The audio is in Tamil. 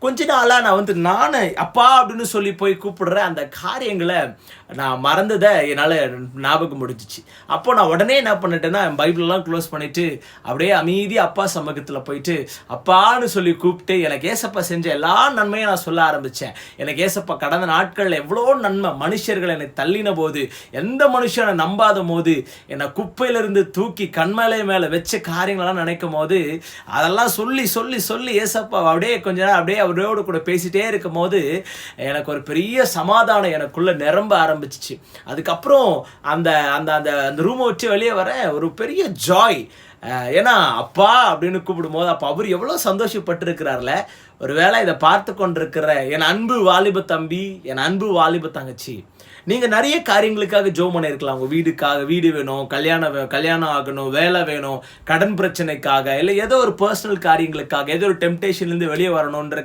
கொஞ்ச நாளா நானு அப்பா அப்படின்னு சொல்லி போய் கூப்பிடுற அந்த காரியங்களை நான் மறந்ததை என்னால் ஞாபகம் முடிஞ்சிச்சு. அப்போ நான் உடனே என்ன பண்ணிட்டேன்னா பைபிளெல்லாம் க்ளோஸ் பண்ணிட்டு அப்படியே அமைதியாக அப்பா சமூகத்தில் போயிட்டு அப்பான்னு சொல்லி கூப்பிட்டு எனக்கு ஏசப்பா செஞ்ச எல்லா நன்மையும் நான் சொல்ல ஆரம்பித்தேன். எனக்கு ஏசப்பா கடந்த நாட்களில் எவ்வளோ நன்மை, மனுஷர்கள் என்னை தள்ளின போது, எந்த மனுஷனை நம்பாத போது, என்னை குப்பையிலிருந்து தூக்கி கண்மலை மேலே வச்ச காரியங்களெல்லாம் நினைக்கும் போது அதெல்லாம் சொல்லி சொல்லி சொல்லி ஏசப்பா அப்படியே கொஞ்ச நேரம் அப்படியே அவரோடு கூட பேசிட்டே இருக்கும் போது எனக்கு ஒரு பெரிய சமாதானம் எனக்குள்ள நிரம்ப ஆரம்பிச்சிச்சு. அதுக்கப்புறம் அந்த அந்த அந்த அந்த ரூமை விட்டு வெளியே வர ஒரு பெரிய ஜாய். ஏன்னா அப்பா அப்படின்னு கூப்பிடும்போது அப்போ அவர் எவ்வளோ சந்தோஷப்பட்டிருக்கிறார்ல. ஒருவேளை இதை பார்த்து கொண்டிருக்கிற என் அன்பு வாலிப தம்பி, என் அன்பு வாலிப தங்கச்சி, நீங்கள் நிறைய காரியங்களுக்காக ஜெபம் பண்ணியிருக்கலாம். உங்கள் வீடுக்காக, வீடு வேணும், கல்யாணம் ஆகணும், வேலை வேணும், கடன் பிரச்சனைக்காக, இல்லை ஏதோ ஒரு பர்சனல் காரியங்களுக்காக, ஏதோ ஒரு டெம்டேஷன்லேருந்து வெளியே வரணுன்ற